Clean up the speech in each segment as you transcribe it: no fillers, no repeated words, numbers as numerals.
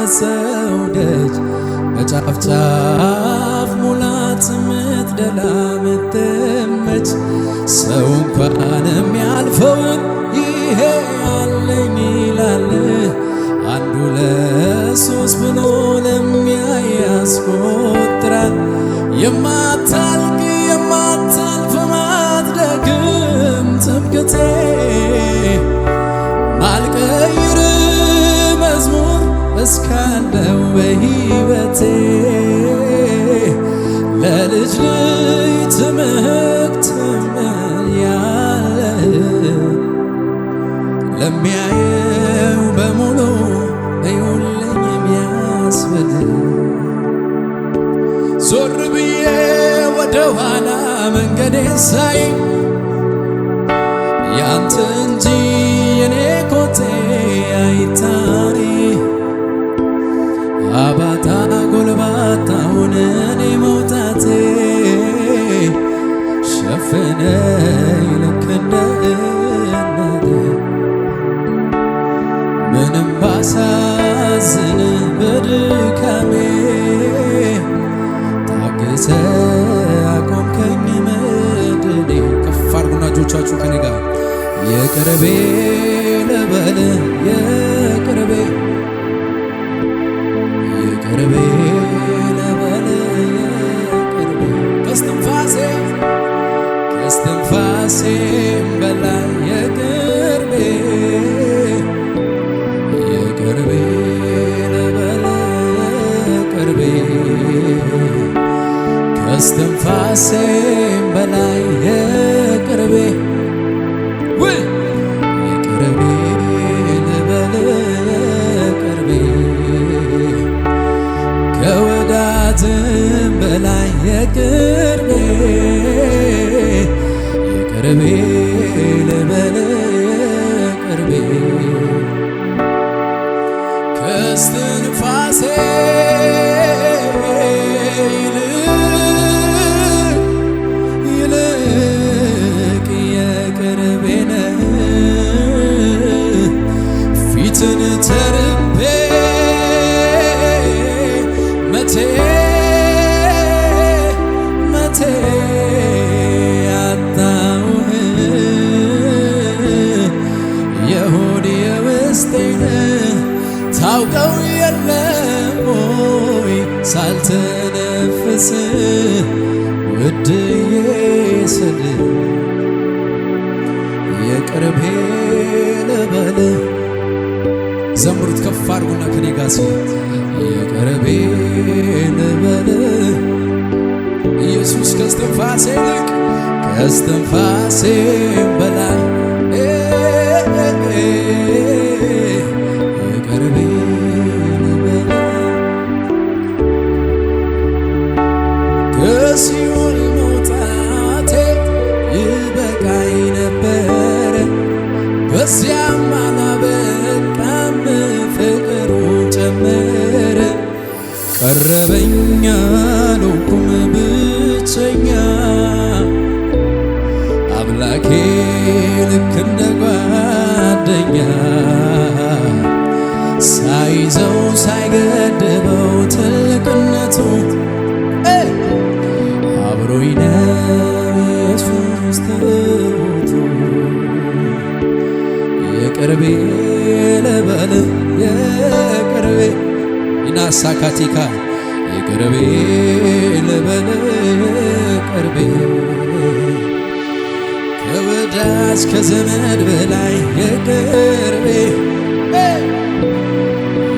በሰው ደጅ በጫፍ ጫፍ ሙላት ምትደላ ምትመች ሰው እንኳን የሚያልፈውን ይሄ አለኝ ይላል። አንዱ ለሶስት ብሎ ለሚያይ ያስቆጥራል። የማታልቅ የማታልፍ ማትደክም ትምክህቴ ማልቀይር መዝሙር እስካለው በሕይወቴ ለልጅ ልጅ ትምህርት ትምያለህ ለሚያየው በሙሉ እዩልኝ የሚያስብል ዞር ብዬ ወደ ኋላ መንገዴን ሳይ ያንተ እንጂ የኔ ኮቴ አይታይ አባጣ ጎልባጣውን እኔ መውጣቴ ሸፈነኝ ልክ እንደ እምነቴ ምንም ባሳዝን በድካሜ ታግሰ አቆምከኝ መድኔ። ከፍ አድርጉና እጆቻችሁ ከኔ ጋር የቅርቤ ልበል የቅርቤ የቅርቤ ልበል የቅርቤ ከስትንፋሴም በላይ የቅርቤ የቅርቤ ልበል የቅርቤ ከስትንፋሴም በላይ የቅርቤ የቅርቤ ልበል የቅርቤ ከወዳጅም በላይ የቅርቤ የቅርቤ ልበል የቅርቤ ከስትንፋሴ ይልቅ የቅርቤ ነህ ፊትን ተርቤ መቼ አጣሁህ የሆድ የውስጤን ታውቀው የለም ሆይ ሳልተነፍስ ውድዬ ስል የቅርቤ ልበል ዘምሩት ከፍ አድርጉና ከኔ ጋር የቅርቤ ልበል ኢየሱስ ከስትንፋሴ ይልቅ ከስትንፋሴም በላይ የቅርቤ ልበል ከሲኦል መውጣቴ ይበቃኝ ነበረ በዚያም አላበቃም ፍቅሩ ጨመረ ቀረበኝ አልሆንኩም ብቸኛ አምላኬ ልክ እንደ ጓደኛ ሳይዘው ሳይገድበው ትልቅነቱ አብሮኝ ነው ኢየሱስ ትሁቱ የቅርቤ ልበል የቅርቤ ኢናሳካቲካ የቅርቤ ልበል የቅርቤ ከወዳጅ ከዘመድ በላይ የቅርቤ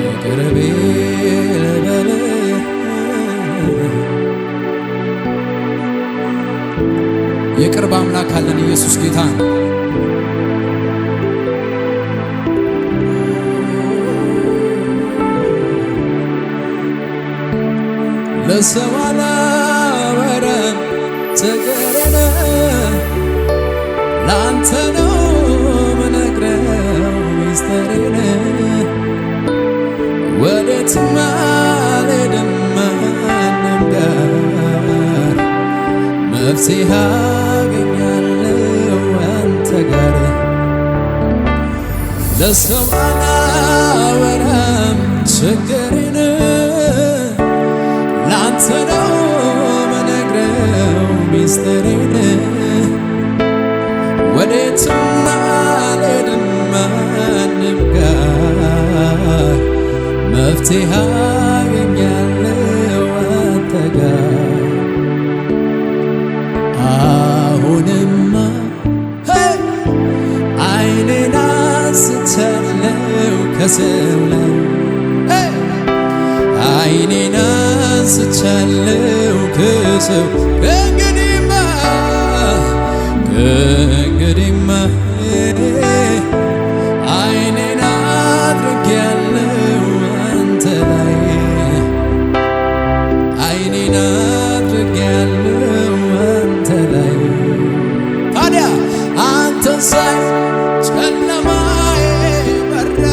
የቅርቤ ልበል የቅርብ አምላክ አለን ኢየሱስ ጌታ ነው። ለሰው አላወራም ችግሬን ላንተ ነው ምነግረው ሚስጥሬን ወዴትም አልሄድም ማንም ጋር መፍትሄ አገኛለሁ አንተ ጋር ለሰው አላወራም ችግሬን ላንተ ነው ምነግረው ሚስጥሬን ወዴትም አልሄድም ማንም ጋር መፍትሄ አገኛለሁ አንተ ጋር አሁንማ አይኔን አንስቻለሁ ከሰው ላይ አይኔን አንስቻለሁ ከሰው ከእንግዲህማ አይኔን አድርጌያለሁ አንተ ላይ አይኔን አድርጌያለሁ አንተ ላይ ታዲያ አንተን ሳይ ጨለማዬ በራ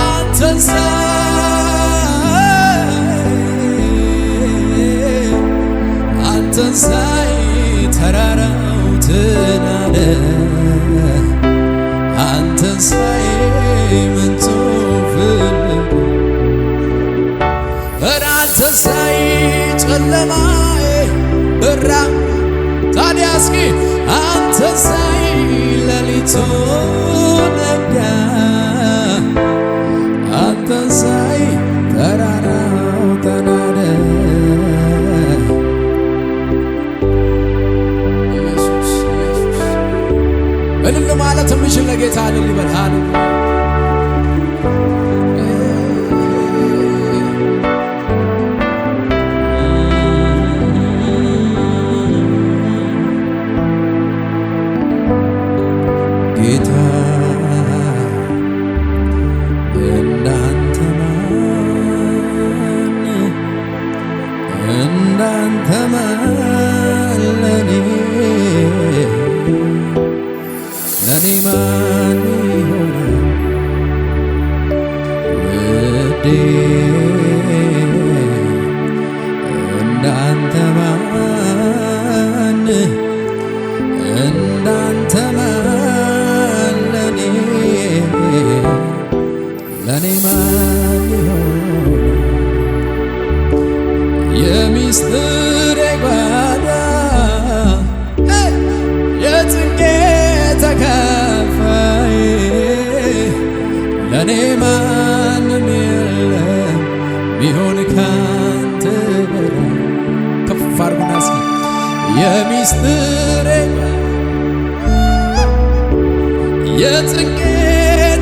አንተን ሳይ ተራራው ትናደ አንተን ሳይ ምንጩ ፍልቅ አንተን ሳይ ጨለማዬ በራ ታዲያ እስኪ አንተን ሳይ ሌሊቱ ነጋ አንተን ሳይ ተራራው ተናደ እልል ማለት የምችል ለጌታ እልል ይበል። ጌታ እንዳንተ ማን ለኔ ማን ይሆናል ውዴ እንዳንተ ማን ማን ለኔ ማን ይሆናል የሚስጥሬ ጓዳ የጭንቄ ተካፋይ ለኔ ማንም የለም ቢሆን ካንተ በላይ ከፍ አድርጉና እስኪ የሚስጥሬ የጭንቄ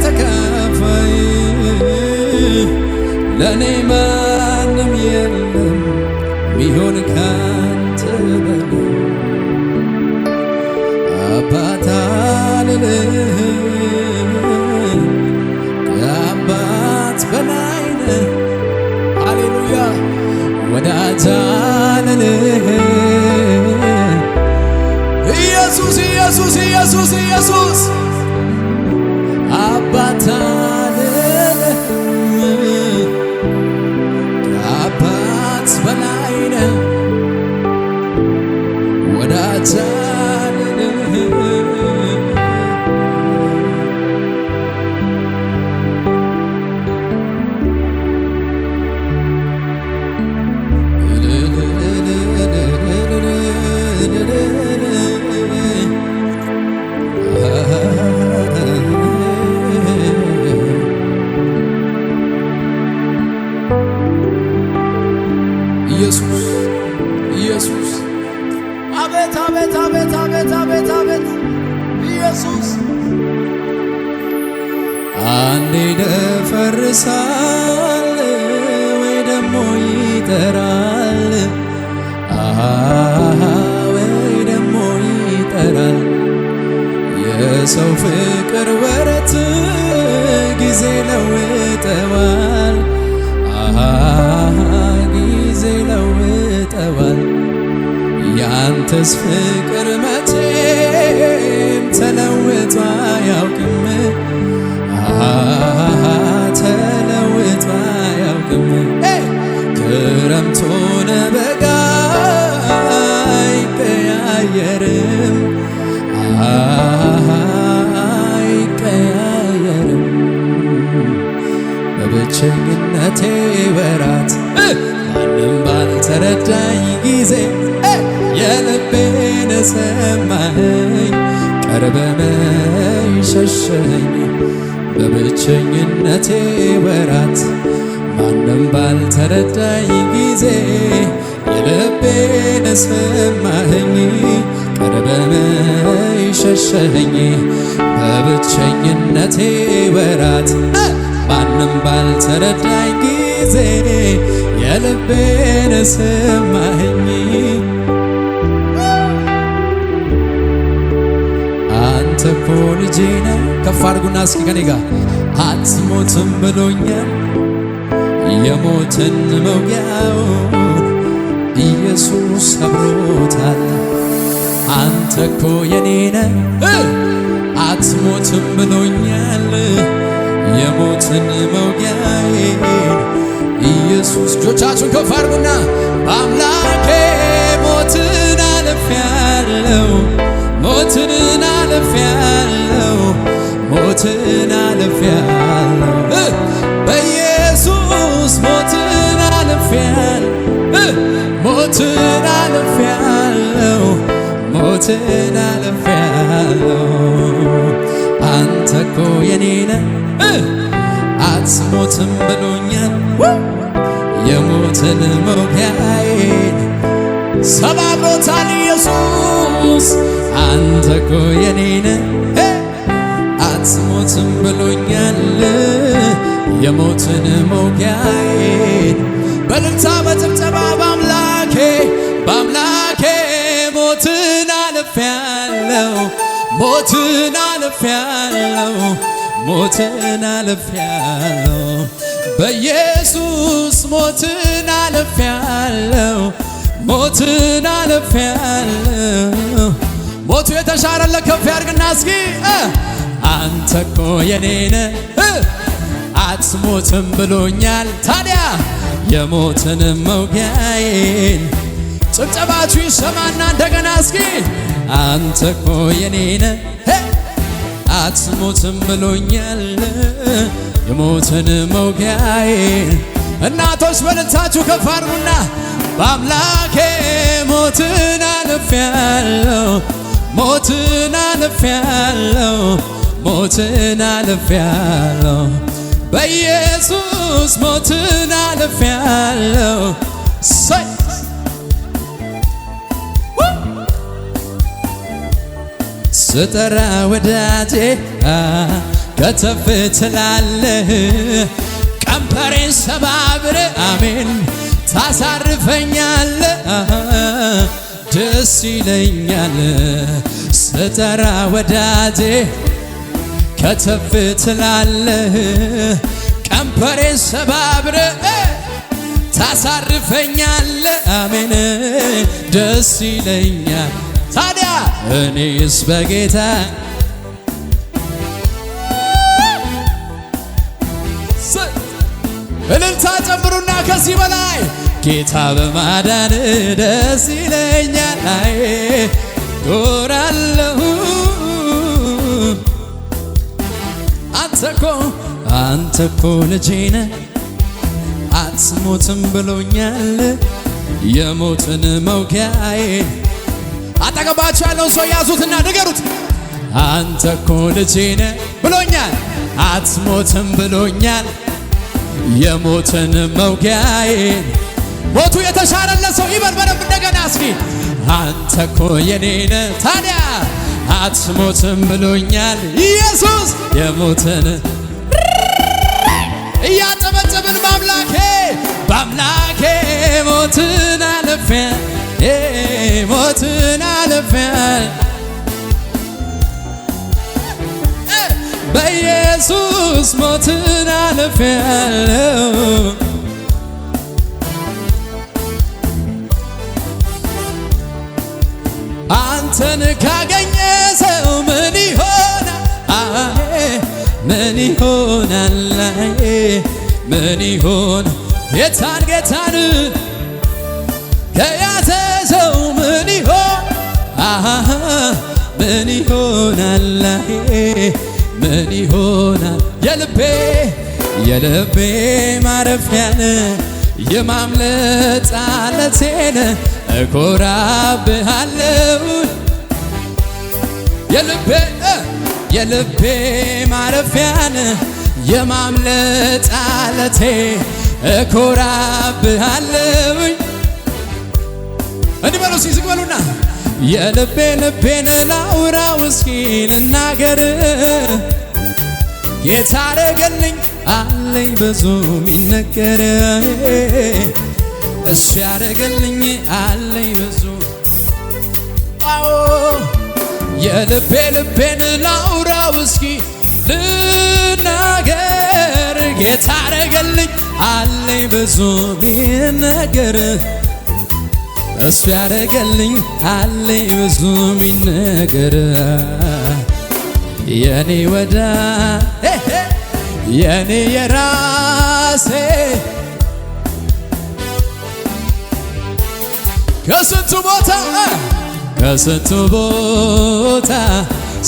ተካፋይ ለኔ ማንም የለም ቢሆን ካንተ በላይ አባት አልልህም ከአባት በላይ ነህ ሃሌሉያ ወዳጅ አልልህም ኢየሱስ ኢየሱስ ኢየሱስ ኢየሱስ አባት አልልህም ከአባት በላይ ነህ ወዳጅ ኢየሱስ አቤት አቤት አቤት አቤት አቤት አቤት ኢየሱስ አንዴ ደፈርሳል ወይ ደሞ ይጠራል ወይ ደሞ ይጠራል የሰው ፍቅር ወረት ጊዜ ለውጠዋል ጊዜ ለውጠዋል ያንተስ ፍቅር መቼም ተለውጦ አያውቅም ተለውጦ አያውቅም ክረምት ሆነ በጋ አይቀያየርም አይቀያየርም በብቸኝነቴ ወራት ሰማኸኝ ቀርበህ ሸሸኸኝ በብቸኝነቴ ወራት ማንም ባልተረዳኝ ጊዜ የልቤን ሰማኸኝ ቀርበህ ሸሸኸኝ በብቸኝነቴ ወራት ማንም ባልተረዳኝ ጊዜ የልቤን ሰማኸኝ አንተ እኮ ልጄ ነህ። ከፍ አድርጉና እስኪ ከኔ ጋር አትሞትም ብሎኛል የሞትን መውጊያውን ኢየሱስ ሰብሮታል። አንተ እኮ የኔ ነህ አትሞትም ብሎኛል የሞትን መውጊያዬን ኢየሱስ እጆቻችሁን ከፍ አድርጉና በአምላኬ ሞትን አልፌአለሁ ሞትን አልፌአለሁ ሞትን አልፌአለሁ በኢየሱስ ሞትን አልፌአለሁ ሞትን አልፌአለሁ ሞትን አልፌአለሁ አንተ እኮ የኔ ነህ አትሞትም ብሎኛል የሞትን መውጊያዬን ሰባብሮታል ኢየሱስ አንተ እኮ የኔ ነህ አትሞትም ብሎኛል የሞትን መውጊያዬን በእልልታ በጭብጨባ በአምላኬ ሞትን አልፌአለሁ ሞትን አልፌአለሁ ሞትን አልፌአለሁ በኢየሱስ ሞትን አልፌአለሁ ሞትን አልፌአለሁ ሞቱ የተሻረለ ከፍ ያድርግና እስኪ አንተ እኮ የኔ ነህ አትሞትም ብሎኛል ታዲያ የሞትን መውጊያዬን ጭብጨባችሁ ይሰማና እንደገና እስኪ አንተ እኮ የኔ ነህ አትሞትም ብሎኛል የሞትን መውጊያዬን እናቶች በልልታችሁ ከፍ አድርጉና በአምላኬ ሞትን አልፌአለሁ ሞትን አልፌአለሁ ሞትን አልፌአለሁ በኢየሱስ ሞትን አልፌአለሁ ስጠራ ወዳጄ ከተፍ ትላለህ ቀንበሬን ሰባብረ አሜን ታሳርፈኛለህ ደስ ይለኛል ስጠራ ወዳጄ ከተፍ ትላለህ ቀንበሬን ሰባብረ ታሳርፈኛለህ አሜን ደስ ይለኛል ታዲያ እኔስ በጌታ እልልታ ጨምሩና ከዚህ በላይ ጌታ በማዳን ደስ ይለኛል አይ ኖራለሁ አንተ እኮ ልጄ ነህ አትሞትም ብሎኛል የሞትን መውጊያዬን አጠገባችሁ ያለው ሰው ያዙትና ንገሩት አንተ እኮ ልጄ ነህ ብሎኛል አትሞትም ብሎኛል የሞትን መውጊያዬን ሞቱ የተሻረለት ሰው ይበል በደንብ እንደገና እስኪ አንተ እኮ የኔ ነህ ታዲያ አትሞትም ብሎኛል ኢየሱስ የሞትን እያጨበጨብን በአምላኬ ሞትን አልፌአለሁ ሞትን አልፌአለሁ በኢየሱስ ሞትን አልፌአለሁ አንተን ካገኘ ሰው ምን ይሆናል ምን ይሆናል ምን ይሆን ጌታን ከያዘ ሰው ምን ይሆን ምን ይሆናል ምን ይሆናል የልቤ ማረፊያን የማምለጥ ዓለቴን እኮራብሃለሁ የልቤ ማረፊያን የማምለጥ ዓለቴ እኮራብሃለሁኝ። እንዲህ በሉ እስኪ ዝቅ በሉና ልቤን ላውራው እስኪ ልናገር ጌታ አረገልኝ አለኝ ብዙ ሚነገር እሱ ያረገልኝ አለኝ ብዙ አዎ ልቤን ላውራው እስኪ ልናገር ጌታ አረገልኝ አለኝ ብዙ ሚነገር እሱ ያረገልኝ አለኝ ብዙ ሚነገር የኔ ወዳ የኔ የራሴ ከስንቱ ቦታ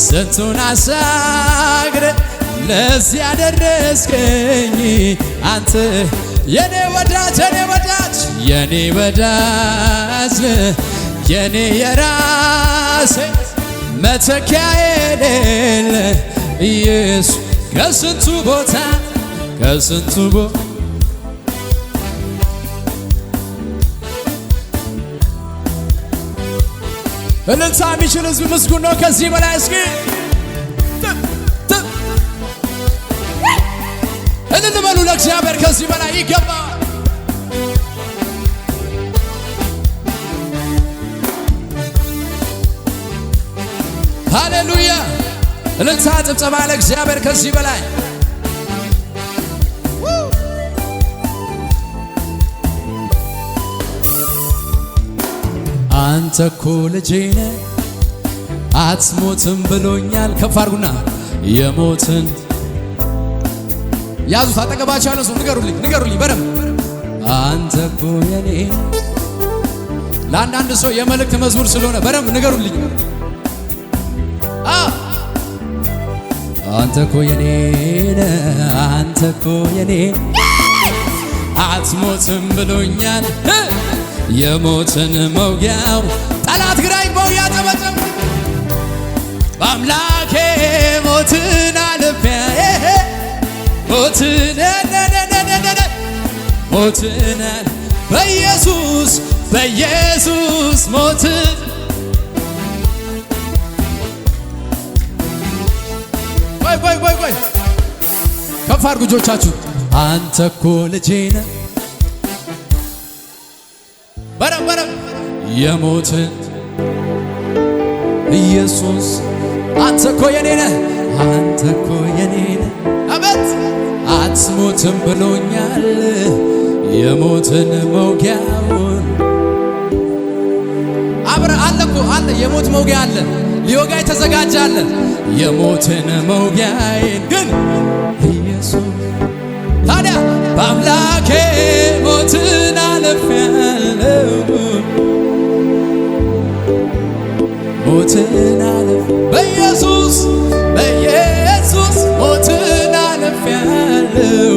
ስንቱን አሻግረ ለዚህ ያደረስከኝ አንተ የኔ ወዳጅ የኔ የራሴ መተኪያ የሌለ ኢየሱስ ከስንቱ ቦታ እልልታ የሚችል ሕዝብ ምስጉን ነው። ከዚህ በላይ እስኪ እልል በሉ ለእግዚአብሔር። ከዚህ በላይ ይገባል። ሃሌሉያ! እልልታ ጭብጨባ ለእግዚአብሔር ከዚህ በላይ አንተ እኮ ልጄ ነህ አትሞትም ብሎኛል። ከፍ አድርጉና የሞትን ያዙት። አጠገባቸው ያለው ሰው ንገሩልኝ በደምብ አንተ እኮ የኔ ለአንዳንድ ሰው የመልእክት መዝሙር ስለሆነ በደምብ ንገሩልኝ። አንተ እኮ የኔ አትሞትም ብሎኛል። የሞትን መውጊያው ጠላት ግራኝ በውያ ተመጠም በአምላኬ ሞትን አልፌ ሞትን በኢየሱስ ሞትን ቆይ ከፍ አድርጉ እጆቻችሁ። አንተ እኮ ልጄ ነህ በረም የሞትን ኢየሱስ አንተ እኮ የኔ ነህ አቤት አትሞትም ብሎኛል። የሞትን መውጊያውን አብረ አለ የሞት መውጊያ አለ ሊወጋ የተዘጋጀ አለ። የሞትን መውጊያዬን ግን ኢየሱስ ታዲያ በአምላኬ ሞትን አልፌያለሁ በኢየሱስ ሞትን አልፌያለሁ።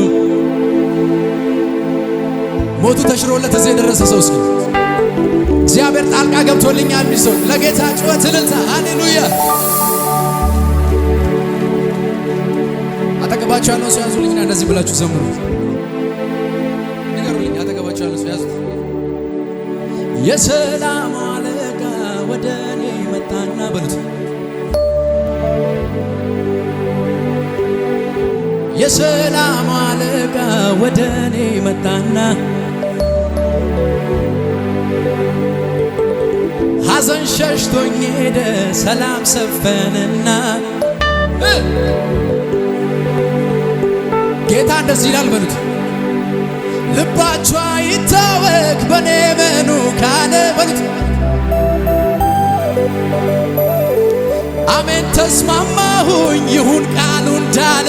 ሞቱ ተሽሮለት እዚህ የደረሰ ሰው እስኪ እግዚአብሔር ጣልቃ ገብቶልኛል የሚል ሰው ለጌታ ጩኸት እልልታ ሃሌሉያ። አጠገባችሁ ያለው ሰው ያዙልኝና እንደዚህ ብላችሁ ዘምሩ። ንገሩልኝ። አጠገባችሁ ያለው ሰው ያዙት። የሰላም አለቃ ወደ እኔ መጣና በሉት። የሰላም አለቃ ወደ እኔ መጣና ሐዘን ሸሽቶኝ ሄደ ሰላም ሰፈነና ጌታ እንደዚህ ይላል በሉት። ልባችሁ አይታወክ በኔ መኑ ካለ በሉት። አሜን ተስማማሁኝ ይሁን ቃሉ እንዳለ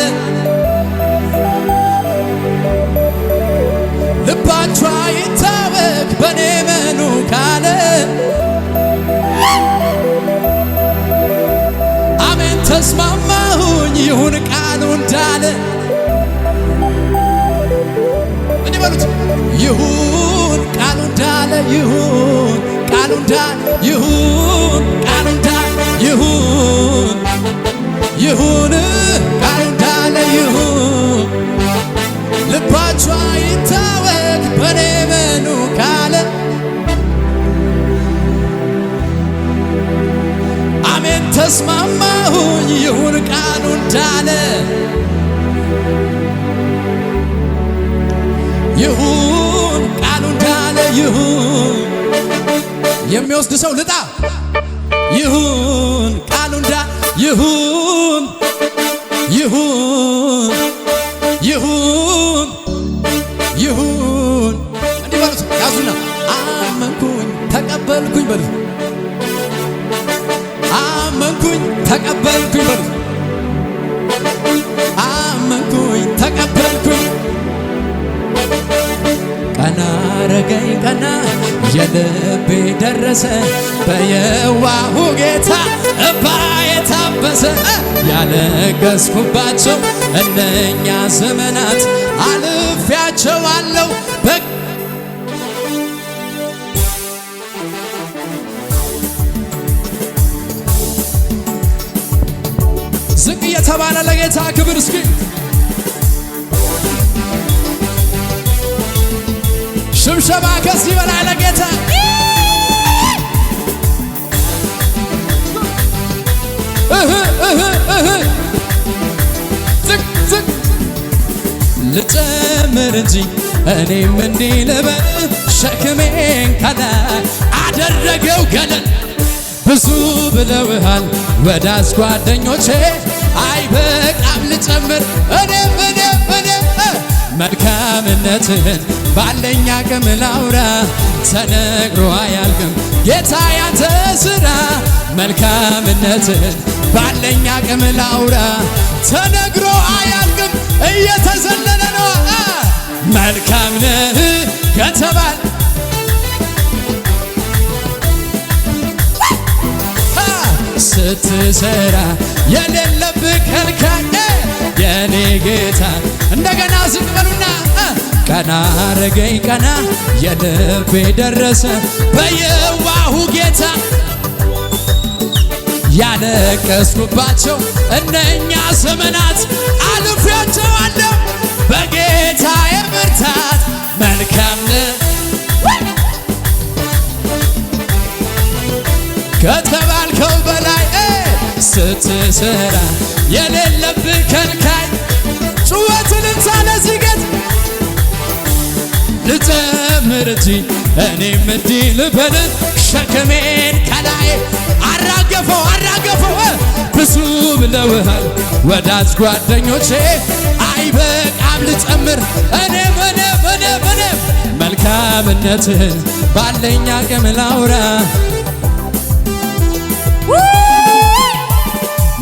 ልባችሁ አይታወክ በኔ መኑ ካለ አሜን ተስማማሁኝ ይሁን ቃሉ እንዳለ እንዲህ በሉት። ይሁን ቃሉ እንዳለ ይሁን ቃሉ እንዳለ ይሁን ቃሉ እንዳለ ይሁን ይሁን ቃሉ እንዳለ ይሁን ልባችሁ አይታወክ በኔ መኑ ካለ አሜን ተስማማሁኝ ይሁን ቃሉ እንዳለ ይሁን ቃሉ እንዳለ ይሁን የሚወስድ ሰው ልጣ ይሁን ቃሉ እንዳለ ይሁን ይሁን ይሁን ይሁን እንዲህ በሉት ያዙና አመንኩኝ ተቀበልኩኝ በሉት አመንኩኝ ተቀበልኩኝ በሉት አመንኩኝ ተቀበልኩኝ ቀና አረገኝ ቀና የልቤ ደረሰ በየዋሁ ጌታ እምባዬ ታበሰ ያለቀስኩባቸው እነኛ ዘመናት አልፌያቸዋለሁ ዝቅ እየተባለ ለጌታ ክብር እስኪ ሽብሸባ ከዚህ በላይ ለጌታ ዝቅ ዝቅ ልጨምር እንጂ እኔም እንዲህ ልበል ሸክሜን ከላይ አደረገው ገለል ብዙ ብለውሃል ወዳጅ ጓደኞቼ አይበቃም ልጨምር እኔም መልካምነትህን ባለኝ አቅም ላውራ ተነግሮ አያልቅም ጌታ ያንተ ሥራ መልካምነትህን ባለኝ አቅም ላውራ ተነግሮ አያልቅም እየተዘለለ ነው መልካም ነህ ከተባለ ስትሰራ የሌለብህ ከልካይ የኔ ጌታ እንደገና ዝቅ በሉና ቀና አረገኝ ቀና የልቤ ደረሰ በየዋሁ ጌታ ያለቀስኩባቸው እነኛ ዘመናት አልፌያቸዋለሁ በጌታዬ ብርታት መልካም ነህ ከተባልከው በላይ ስትሰራ የሌለብህ ከልካይ ጩኸትን ለዚህ ጌታ ልጨምር እንጂ እኔም እንዲህ ልበል ሸክሜን ከላይ አራገፈው ብዙ ብለውሃል ወዳጅ ጓደኞቼ አይበቃም ልጨምር እኔም መልካምነትህን ባለኝ አቅም ላውራ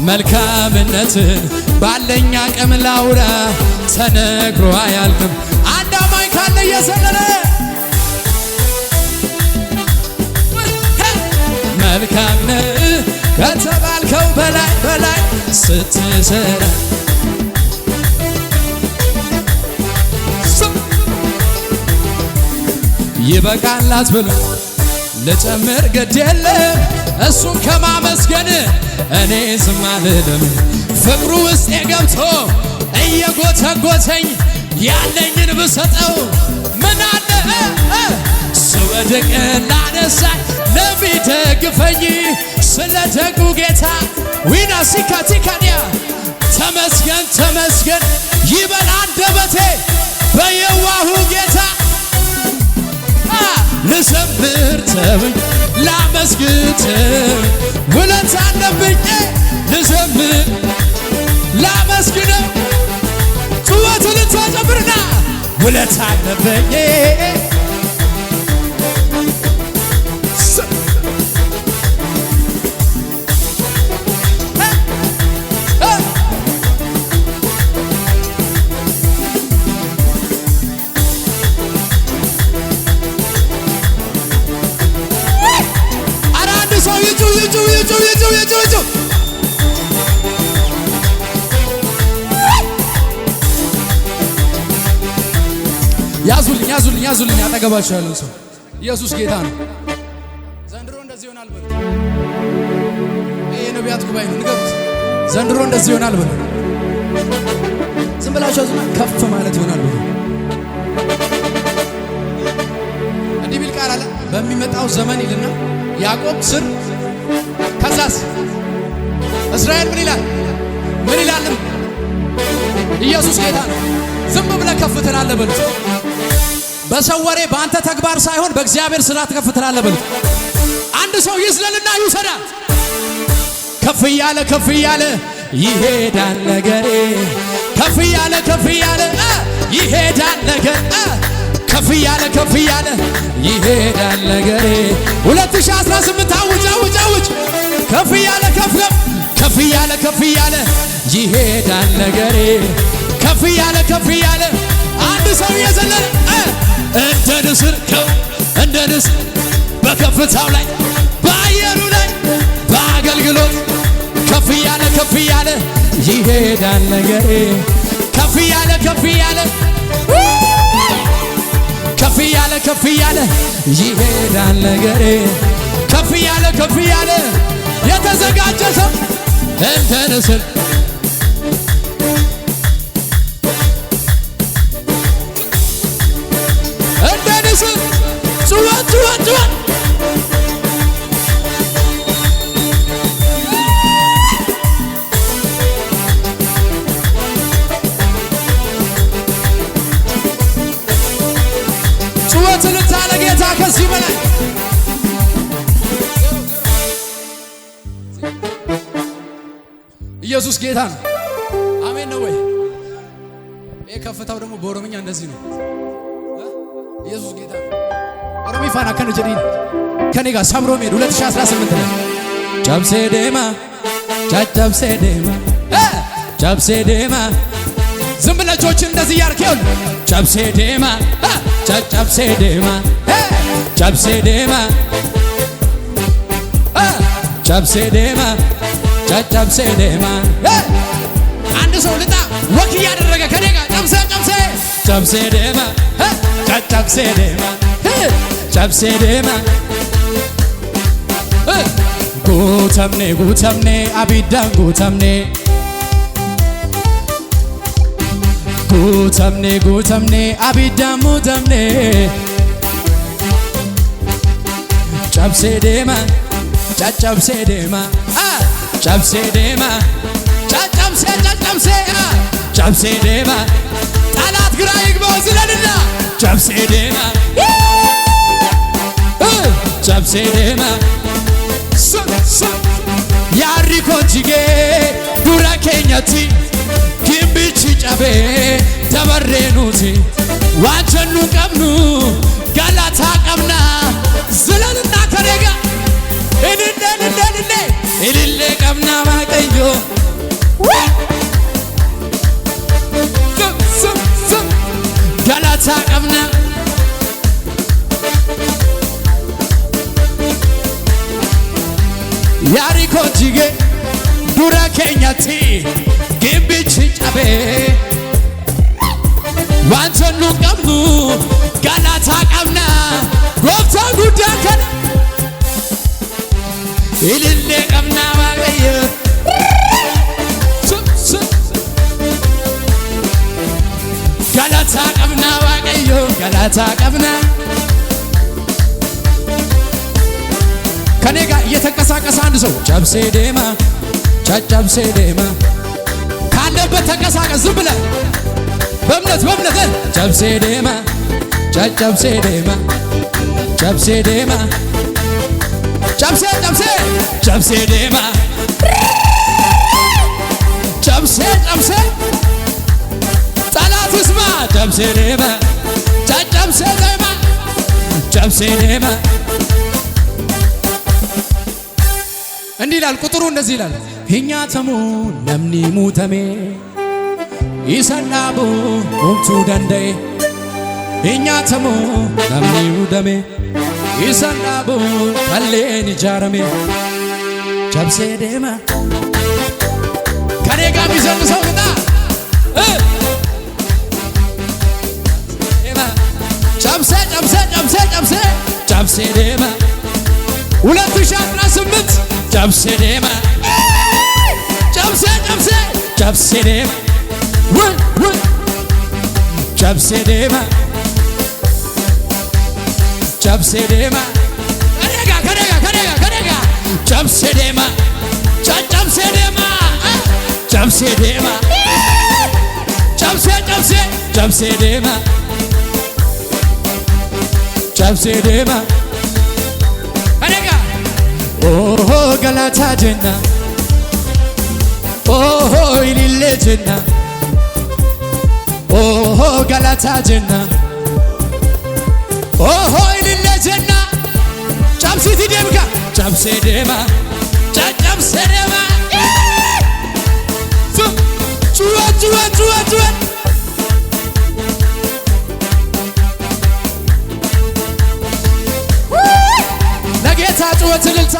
መልካምነትህን ባለኝ አቅም ላውራ ተነግሮ አያልቅም አንድ አማኝ ካለ እየዘለለ መልካም ነህ ከተባልከው በላይ ስትሰራ ይበቃል አትበሉ ልጨምር ግድ የለም እሱን ከማመስገን እኔ ዝም አልልም ፍቅሩ ውስጤ ገብቶ እየጎተጎተኝ ያለኝን ብሰጠው ምን አለ ስወድቅ ላነሳኝ ለሚደግፈኝ ስለ ደጉ ጌታ ዊና ሲካቲካዲያ ተመስገን ይበል አንደበቴ በየዋሁ ጌታ ልዘምር ተወኝ ላመስግን ውለታ አለብኝ ልዘምር ላመስግነው ጩኸቱን ልታጨምርና ውለታ አለብኝ ያዙልኝ አጠገባችሁ ያለው ሰው ኢየሱስ ጌታ ነው። ዘንድሮ እንደዚህ ይሆናል በሉ። ይሄ ነቢያት ጉባኤ ነው። ንገሩት ዘንድሮ እንደዚህ ይሆናል ብሎ ዝም ብላችሁ ከፍ ማለት ይሆናል ብሎ እንዲህ ቢል ቃል አለ በሚመጣው ዘመን ይልና ያዕቆብ ስር ከዛስ እስራኤል ምን ይላል ምን ይላልም ኢየሱስ ጌታ ነው። ዝም ብለህ ከፍ ትላለህ በሉት። በሰው ወሬ በአንተ ተግባር ሳይሆን በእግዚአብሔር ስራት ከፍ ትላለህ በሉት። አንድ ሰው ይዝለልና ይውሰዳል። ከፍ እያለ ይሄዳል ነገሬ ከፍ እያለ ይሄዳል ነገር ከፍ እያለ ይሄዳል ነገሬ 2018 አውጅ ከፍ እያለ ይሄዳል ነገሬ ከፍ እያለ አንድ ሰው የዘለለ እንደ ንስር እንደ ንስር በከፍታው ላይ በአየሩ ላይ በአገልግሎት ከፍ እያለ ይሄዳል ነገሬ ከፍ እያለ ይሄዳል ነገሬ ከፍ እያለ የተዘጋጀ ሰው እንደ ንስር እንደ ንስር ጩኸት ልታለ ጌታ ከዚህ በላይ ኢየሱስ ጌታ ነው። አሜን ነው ወይ? ይሄ ከፍታው ደግሞ በኦሮምኛ እንደዚህ ነው። ኢየሱስ ጌታ ነው። ኦሮሚ ፋና ከነጀዲ ከኔ ጋር ሰምሮ ሜድ 2018 ላይ ጨብሴ ዴማ ጨብሴ ዴማ ዝም ብለህ እጆችን እንደዚህ ያርከው ጨብሴ ዴማ ጨብሴ ዴማ አንድ ሰው ልጣ ወክ እያደረገ ከኔ ጋር ጨብሴ ዴማ ጉተምኔ አቢዳን ጉተምኔ አቢዳን ሙተምኔ ጨብሴ ዴማ ጨብሴ ዴማ ጠላት ግራ ይግባው ዝለልና ጨብሴ ዴማ ያሪኮ ጂጌ ዱራ ኬኛቲ ጊምቢቺ ጨቤ ተበሬኑቲ ዋንቸኑ ቀብኑ ጋላታ ቀብና ዝለልና ከሬጋ እልሌ ቀብና ማቀዮ ጋላታ ቀብና ያሪኮ ጂጌ ዱራ ኬኛቲ ጊምቢቺ ጨቤ ዋንቸኑ ቀብኑ ጋላታ ቀብና ጎብታ ጉዳ ከነ እልሌ ቀብና ማቀየ ጋላታ ቀብና ማቀዮ ጋላታ ቀብና ከኔ ጋር እየተንቀሳቀሰ አንድ ሰው ጨብሴ ዴማ ካለበት ተንቀሳቀስ ዝም ብለህ በእምነት ጨብሴ ዴማ ጠላት ይስማ ጨብሴ ዴማ እንዲህ ይላል ቁጥሩ እንደዚህ ይላል ሂኛተሙ ነምኒ ሙተሜ ኢሰናቡ ሞቱ ደንደይ ሂኛተሙ ነምኒ ሙደሜ ኢሰናቡ ከሌን ጃረሜ ጨብሴ ዴማ ከኔ ጋር የሚዘል ሰው ግጣ ጨብሴ ዴማ 2018 ጨብሴ ዴማ ጨብሴ ዴማ ወይ ወይ ጨብሴ ዴማ ጨብሴ ዴማ ከደጋ ጨብሴ ዴማ ጨብሴ ዴማ ጨብሴ ዴማ ጨብሴ ዴማ ጨብሴ ዴማ ከደጋ ኦሆ ገላታ ጀና ኦሆ ኢሊሌ ጀና ኦሆ ገላታ ጀና ኦሆ ኢሊሌ ጀና ጨብሲቲ ዴምካ ጨብሴ ዴማ ጨብሴ ዴማ ጩኸት ለጌታ ጩኸት እልልታ